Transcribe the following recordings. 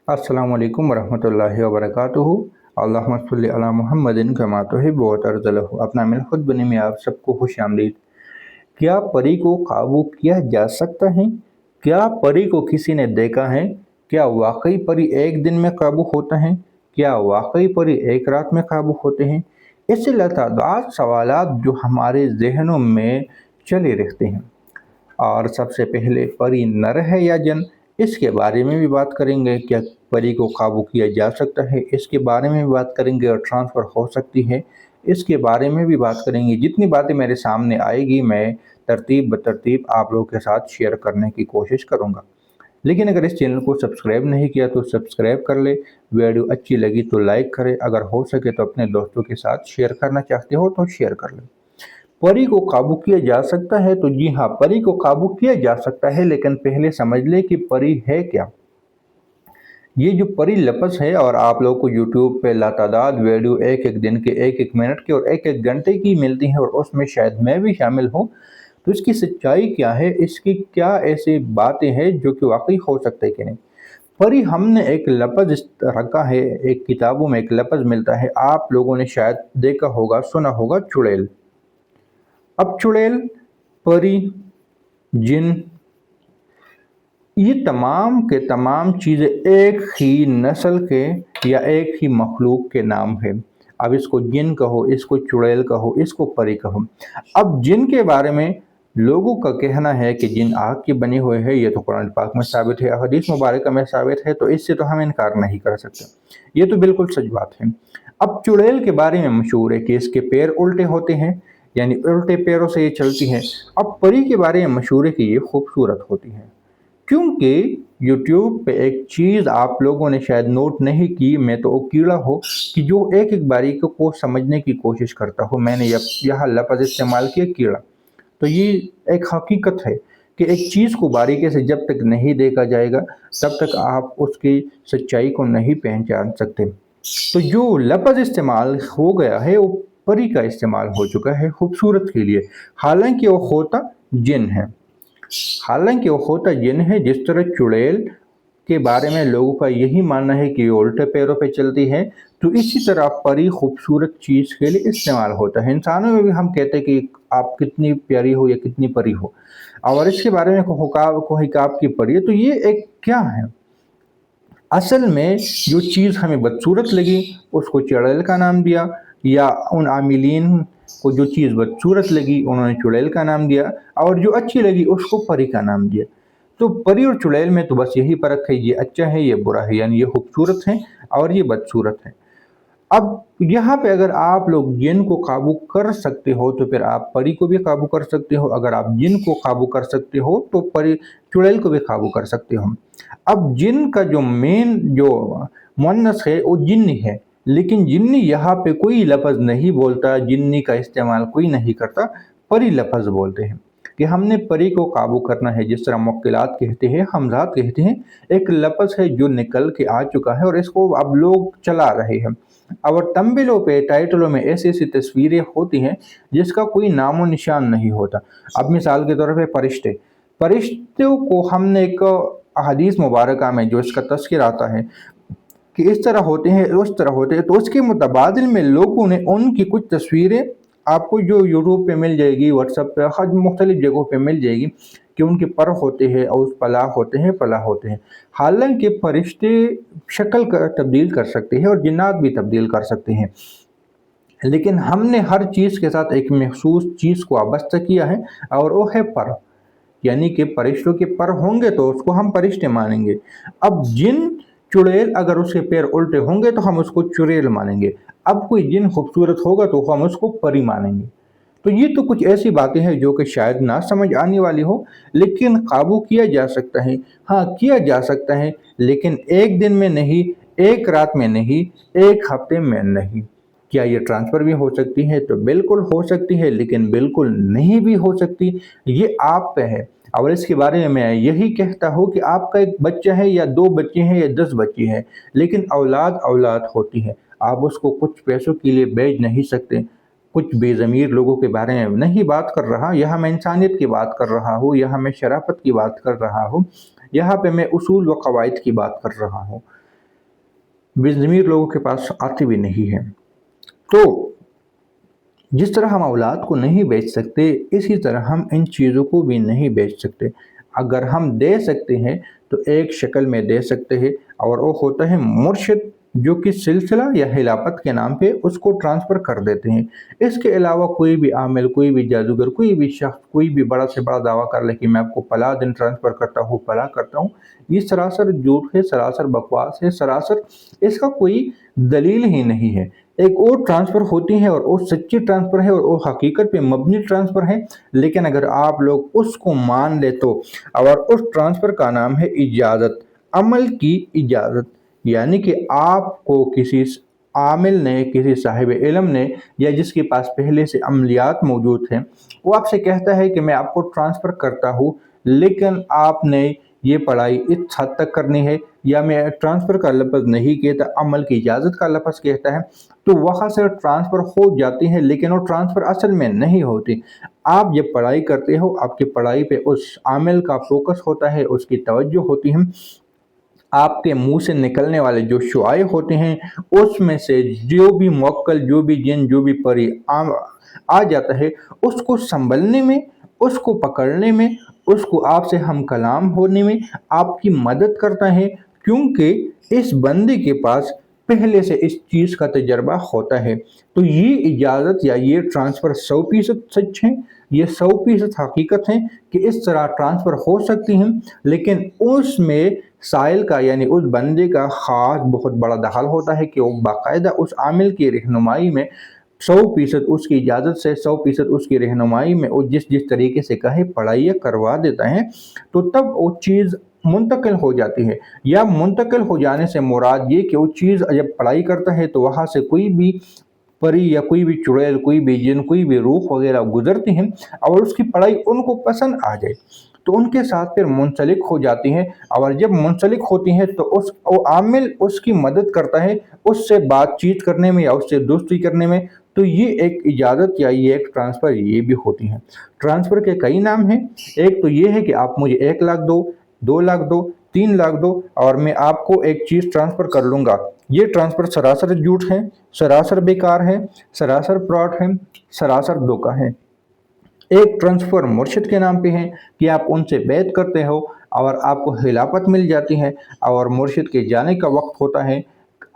अस्सलामु अलैकुम वरहमतुल्लाहि वबरकातुहू। अल्लाहुम्मा सल्लि अला मुहम्मदिन कमा तुहिब्बु व तर्ज़ुहू। अपना मिल खुद बनी में आप सबको खुश आमदीद। क्या परी को काबू किया जा सकता है? क्या परी को किसी ने देखा है? क्या वाकई परी एक दिन में काबू होता है? क्या वाकई परी एक रात में काबू होते हैं? ऐसे लातादाद सवालात जो हमारे जहनों में चले रहते हैं। और सबसे पहले परी नर है या जन, इसके बारे में भी बात करेंगे। क्या परी को काबू किया जा सकता है, इसके बारे में भी बात करेंगे। और ट्रांसफ़र हो सकती है, इसके बारे में भी बात करेंगे। जितनी बातें मेरे सामने आएगी मैं तरतीब बतरतीब आप लोगों के साथ शेयर करने की कोशिश करूँगा। लेकिन अगर इस चैनल को सब्सक्राइब नहीं किया तो सब्सक्राइब कर ले। वीडियो अच्छी लगी तो लाइक करें, अगर हो सके तो अपने दोस्तों के साथ शेयर करना चाहते हो तो शेयर कर लें। परी को काबू किया जा सकता है, तो जी हाँ, परी को काबू किया जा सकता है। लेकिन पहले समझ ले कि परी है क्या। ये जो परी लफ्ज़ है, और आप लोगों को यूट्यूब पे लातादाद वीडियो एक एक दिन के, एक एक मिनट के और एक एक घंटे की मिलती हैं, और उसमें शायद मैं भी शामिल हूँ। तो इसकी सच्चाई क्या है, इसकी क्या ऐसी बातें हैं जो कि वाकई हो सकता है कि नहीं। परी हमने एक लफ्ज़ रखा है, एक किताबों में एक लफ्ज़ मिलता है, आप लोगों ने शायद देखा होगा, सुना होगा, चुड़ैल। अब चुड़ैल, परी, जिन, ये तमाम के तमाम चीज़ें एक ही नस्ल के या एक ही मखलूक के नाम है। अब इसको जिन कहो, इसको चुड़ैल कहो, इसको परी कहो। अब जिन के बारे में लोगों का कहना है कि जिन आग के बने हुए हैं, ये तो कुरान पाक में साबित है, हदीस मुबारक में साबित है, तो इससे तो हम इनकार नहीं कर सकते। ये तो बिल्कुल सच बात है। अब चुड़ैल के बारे में मशहूर है कि इसके पैर उल्टे होते हैं, यानी उल्टे पैरों से ये चलती है। अब परी के बारे में मशहूर है कि ये खूबसूरत होती है। क्योंकि यूट्यूब पे एक चीज़ आप लोगों ने शायद नोट नहीं की, मैं तो वो कीड़ा हो कि जो एक एक बारीकी को समझने की कोशिश करता हूँ। मैंने यहाँ लफ्ज़ इस्तेमाल किया कीड़ा। तो ये एक हकीकत है कि एक चीज़ को बारीकी से जब तक नहीं देखा जाएगा तब तक आप उसकी सच्चाई को नहीं पहचान सकते। तो जो लफ्ज़ इस्तेमाल हो गया है वो परी का इस्तेमाल हो चुका है खूबसूरत के लिए, हालांकि वो होता जिन है। हालांकि वो होता जिन है। जिस तरह चुड़ैल के बारे में लोगों का यही मानना है कि ये उल्टे पैरों पे चलती है, तो इसी तरह परी खूबसूरत चीज़ के लिए इस्तेमाल होता है। इंसानों में भी हम कहते हैं कि आप कितनी प्यारी हो या कितनी परी हो, और इसके बारे में कोई आपकी परी है, तो ये एक क्या है। असल में जो चीज़ हमें बदसूरत लगी उसको चुड़ैल का नाम दिया, या उन आमिलीन को जो चीज़ बदसूरत लगी उन्होंने चुड़ैल का नाम दिया, और जो अच्छी लगी उसको परी का नाम दिया। तो परी और चुड़ैल में तो बस यही फ़र्क है, ये अच्छा है, ये बुरा है, यानी ये खूबसूरत है और ये बदसूरत है। अब यहाँ पे अगर आप लोग जिन को काबू कर सकते हो तो फिर आप परी को भी काबू कर सकते हो। अगर आप जिन को काबू कर सकते हो तो परी चुड़ैल को भी काबू कर सकते हो। अब जिन का जो मेन जो मुअन्नस है वो जिन्नी है, लेकिन जिन्नी यहाँ पे कोई लफ्ज़ नहीं बोलता, जिन्नी का इस्तेमाल कोई नहीं करता, परी लफ्ज़ बोलते हैं कि हमने परी को काबू करना है। जिस तरह मुक्किलात कहते हैं, हमज़ात कहते हैं, एक लफ्ज़ है जो निकल के आ चुका है और इसको अब लोग चला रहे हैं। और तंबिलों पे, टाइटलों में ऐसी ऐसी तस्वीरें होती हैं जिसका कोई नामो निशान नहीं होता। अब मिसाल के तौर पे फरिश्ते, फरिश्तों को हमने एक हदीस मुबारक में जो इसका तज़किरा आता है कि इस तरह होते हैं, उस तरह होते हैं, तो उसके मुतबादिल में लोगों ने उनकी कुछ तस्वीरें आपको जो यूट्यूब पे मिल जाएगी, व्हाट्सएप पे, हर मुख्तलिफ जगहों पे मिल जाएगी कि उनके पर होते हैं और पला होते हैं, पला होते हैं। हालांकि फरिश्ते शक्ल का तब्दील कर सकते हैं और जिन्नात भी तब्दील कर सकते हैं, लेकिन हमने हर चीज़ के साथ एक महसूस चीज़ को वाबस्ता किया है, और वो है पर। यानी कि फरिश्तों के पर होंगे तो उसको हम फरिश्ते मानेंगे। अब जिन, चुड़ैल, अगर उसके पैर उल्टे होंगे तो हम उसको चुड़ैल मानेंगे। अब कोई जिन खूबसूरत होगा तो हम उसको परी मानेंगे। तो ये तो कुछ ऐसी बातें हैं जो कि शायद ना समझ आने वाली हो, लेकिन काबू किया जा सकता है। हाँ, किया जा सकता है, लेकिन एक दिन में नहीं, एक रात में नहीं, एक हफ्ते में नहीं। क्या ये ट्रांसफ़र भी हो सकती है? तो बिल्कुल हो सकती है, लेकिन बिल्कुल नहीं भी हो सकती। ये आप पे है। और इसके बारे में मैं यही कहता हूँ कि आपका एक बच्चा है या 2 बच्चे हैं या 10 बच्चे हैं, लेकिन औलाद औलाद होती है। आप उसको कुछ पैसों के लिए बेच नहीं सकते। कुछ बेज़मीर लोगों के बारे में नहीं बात कर रहा, यहाँ मैं इंसानियत की बात कर रहा हूँ, यहाँ मैं शराफ़त की बात कर रहा हूँ, यहाँ पे मैं उसूल व क़वाइद की बात कर रहा हूँ। बेज़मीर लोगों के पास आती भी नहीं है। तो जिस तरह हम औलाद को नहीं बेच सकते, इसी तरह हम इन चीज़ों को भी नहीं बेच सकते। अगर हम दे सकते हैं तो एक शक्ल में दे सकते हैं, और वो होता है मुर्शिद, जो कि सिलसिला या खिलाफत के नाम पे उसको ट्रांसफ़र कर देते हैं। इसके अलावा कोई भी आमिल, कोई भी जादूगर, कोई भी शख्स, कोई भी बड़ा से बड़ा दावा कर ले कि मैं आपको फलाँ दिन ट्रांसफ़र करता हूँ, फलाँ करता हूँ, ये सरासर झूठ है, सरासर बकवास है, सरासर इसका कोई दलील ही नहीं है। एक और ट्रांसफ़र होती है और वो सच्ची ट्रांसफ़र है और वो हकीकत पे मबनी ट्रांसफ़र है, लेकिन अगर आप लोग उसको मान ले तो, और उस ट्रांसफ़र का नाम है इजाज़त, अमल की इजाज़त। यानी कि आपको किसी आमिल ने, किसी साहिब इल्म ने, या जिसके पास पहले से अमलियात मौजूद हैं, वो आपसे कहता है कि मैं आपको ट्रांसफ़र करता हूँ, लेकिन आपने ये पढ़ाई इस हद तक करनी है, या मैं ट्रांसफ़र का लफ्ज़ नहीं कहता, अमल की इजाज़त का लफ्ज़ कहता है, तो वहाँ से ट्रांसफ़र हो जाती है, लेकिन वो ट्रांसफ़र असल में नहीं होती। आप जब पढ़ाई करते हो, आपकी पढ़ाई पे उस आमिल का फ़ोकस होता है, उसकी तवज्जो होती है, आपके मुंह से निकलने वाले जो शुआए होते हैं, उसमें से जो भी मुवक्किल, जो भी जिन, जो भी परी आ जाता है, उसको संभलने में, उसको पकड़ने में, उसको आपसे हम कलाम होने में आपकी मदद करता है, क्योंकि इस बंदे के पास पहले से इस चीज़ का तजर्बा होता है। तो ये इजाज़त या ये ट्रांसफ़र 100% सच है, ये 100% हकीकत है कि इस तरह ट्रांसफ़र हो सकती हैं, लेकिन उसमें साइल का, यानी उस बंदे का ख़ास बहुत बड़ा दखल होता है कि वो बाकायदा उस आमिल की रहनुमाई में 100% उसकी इजाज़त से, 100% उसकी रहनुमाई में वो जिस जिस तरीके से कहे पढ़ाई करवा देता है, तो तब वो चीज़ मुंतकिल हो जाती है। या मुंतकिल हो जाने से मुराद ये कि वो चीज़ जब पढ़ाई करता है तो वहाँ से कोई भी परी या कोई भी चुड़ैल, कोई भी जिन, कोई भी रूह वगैरह गुजरती हैं, और उसकी पढ़ाई उनको पसंद आ जाए, तो उनके साथ फिर मुंसलिक हो जाती हैं, और जब मुंसलिक होती हैं तो उस वो आमिल उसकी मदद करता है, उससे बातचीत करने में या उससे दोस्ती करने में। तो ये एक इजाज़त या ये एक ट्रांसफ़र ये भी होती हैं। ट्रांसफ़र के कई नाम हैं। एक तो ये है कि आप मुझे 1 लाख दो, 2 लाख दो, 3 लाख दो, और मैं आपको एक चीज़ ट्रांसफ़र कर लूँगा। ये ट्रांसफ़र सरासर झूठ है, सरासर बेकार है, सरासर फ्रॉड है, सरासर धोखा है। एक ट्रांसफ़र मुर्शिद के नाम पे है कि आप उनसे बैत करते हो और आपको खिलाफत मिल जाती है, और मुर्शिद के जाने का वक्त होता है,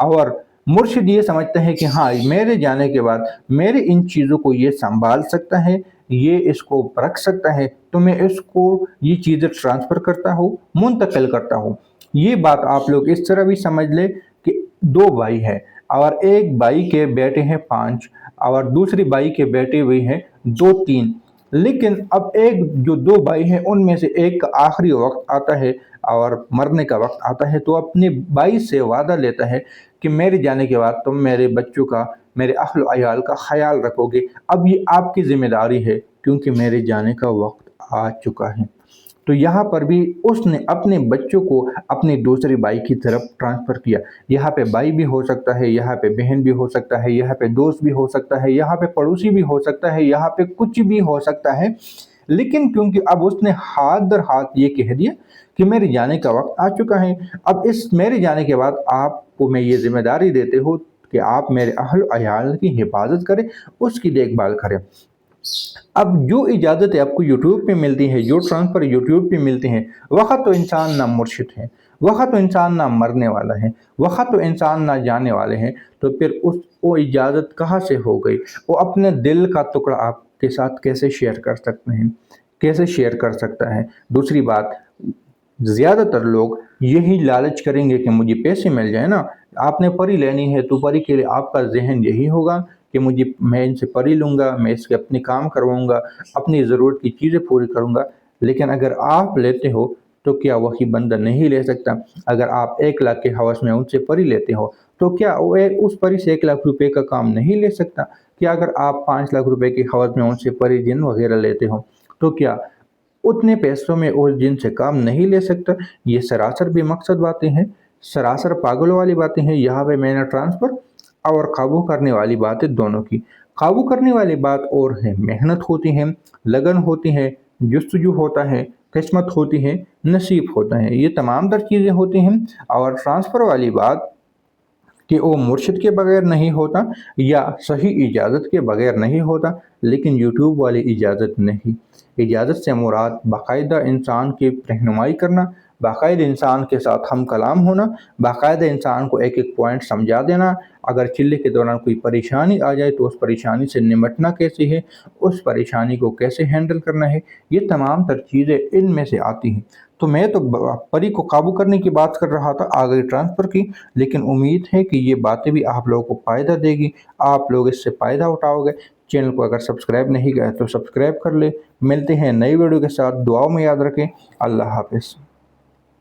और मुर्शिद ये समझता है कि हाँ, मेरे जाने के बाद मेरे इन चीज़ों को ये संभाल सकता है, ये इसको रख सकता है, तो मैं इसको ये चीज़ें ट्रांसफ़र करता हूँ, मुंतकिल करता हूँ। ये बात आप लोग इस तरह भी समझ ले कि 2 भाई हैं, और एक भाई के बेटे हैं 5, और दूसरी भाई के बेटे हुए हैं 2-3। लेकिन अब एक जो 2 भाई हैं, उनमें से एक का आखिरी वक्त आता है और मरने का वक्त आता है, तो अपने भाई से वादा लेता है कि मेरे जाने के बाद तुम मेरे बच्चों का, मेरे अहल अयाल का ख्याल रखोगे। अब ये आपकी जिम्मेदारी है, क्योंकि मेरे जाने का वक्त आ चुका है। तो यहाँ पर भी उसने अपने बच्चों को अपने दूसरे भाई की तरफ ट्रांसफ़र किया। यहाँ पे भाई भी हो सकता है, यहाँ पे बहन भी हो सकता है, यहाँ पे दोस्त भी हो सकता है, यहाँ पे पड़ोसी भी हो सकता है, यहाँ पे कुछ भी हो सकता है। लेकिन क्योंकि अब उसने हाथ दर हाथ ये कह दिया कि मेरे जाने का वक्त आ चुका है, अब इस मेरे जाने के बाद आपको मैं ये ज़िम्मेदारी देते हो कि आप मेरे अहल अयाल की हिफाज़त करें, उसकी देखभाल करें। अब जो इजाज़तें आपको यूट्यूब पे मिलती हैं, जो ट्रांसफ़र यूट्यूब पे मिलते हैं, वहाँ तो इंसान ना मुर्शिद है, वहाँ तो इंसान ना मरने वाला है, वहाँ तो इंसान ना जाने वाले हैं, तो फिर उस वो इजाज़त कहाँ से हो गई? वो अपने दिल का टुकड़ा आपके साथ कैसे शेयर कर सकते हैं? कैसे शेयर कर सकता है? दूसरी बात, ज़्यादातर लोग यही लालच करेंगे कि मुझे पैसे मिल जाए ना, आपने परी लेनी है तो परी के लिए आपका ज़हन यही होगा कि मुझे, मैं इनसे परी लूँगा, मैं इसके अपने काम करवाऊँगा, अपनी ज़रूरत की चीज़ें पूरी करूँगा। लेकिन अगर आप लेते हो तो क्या वही बंदा नहीं ले सकता? अगर आप 1 लाख के हवस में उनसे परी लेते हो, तो क्या वो उस परी से 1 लाख रुपए का काम नहीं ले सकता? क्या अगर आप 5 लाख रुपए के हवस में उनसे परी जिन वगैरह लेते हो, तो क्या उतने पैसों में उस जिनसे काम नहीं ले सकता? ये सरासर बेमकसद बातें हैं, सरासर पागलों वाली बातें हैं। यहाँ पे मैंने ट्रांसफ़र और काबू करने वाली बातें दोनों की। काबू करने वाली बात और है, मेहनत होती है, लगन होती है, जुस्तजू होता है, किस्मत होती है, नसीब होता है, ये तमाम तर चीज़ें होती हैं। और ट्रांसफ़र वाली बात کہ وہ مرشد کے بغیر نہیں ہوتا یا صحیح اجازت کے بغیر نہیں ہوتا، لیکن یوٹیوب والی اجازت نہیں۔ اجازت سے مراد باقاعدہ انسان کی رہنمائی کرنا، باقاعدہ انسان کے ساتھ ہم کلام ہونا، باقاعدہ انسان کو ایک ایک پوائنٹ سمجھا دینا، اگر چلے کے دوران کوئی پریشانی آ جائے تو اس پریشانی سے نمٹنا کیسے ہے، اس پریشانی کو کیسے ہینڈل کرنا ہے، یہ تمام تر چیزیں ان میں سے آتی ہیں۔ تو میں تو پری کو قابو کرنے کی بات کر رہا تھا، آگے ٹرانسفر کی، لیکن امید ہے کہ یہ باتیں بھی آپ لوگوں کو فائدہ دے گی، آپ لوگ اس سے فائدہ اٹھاؤ گے۔ چینل کو اگر سبسکرائب نہیں کیا تو سبسکرائب کر لے۔ ملتے ہیں نئی ویڈیو کے ساتھ، دعاؤں میں یاد رکھیں۔ اللہ حافظ۔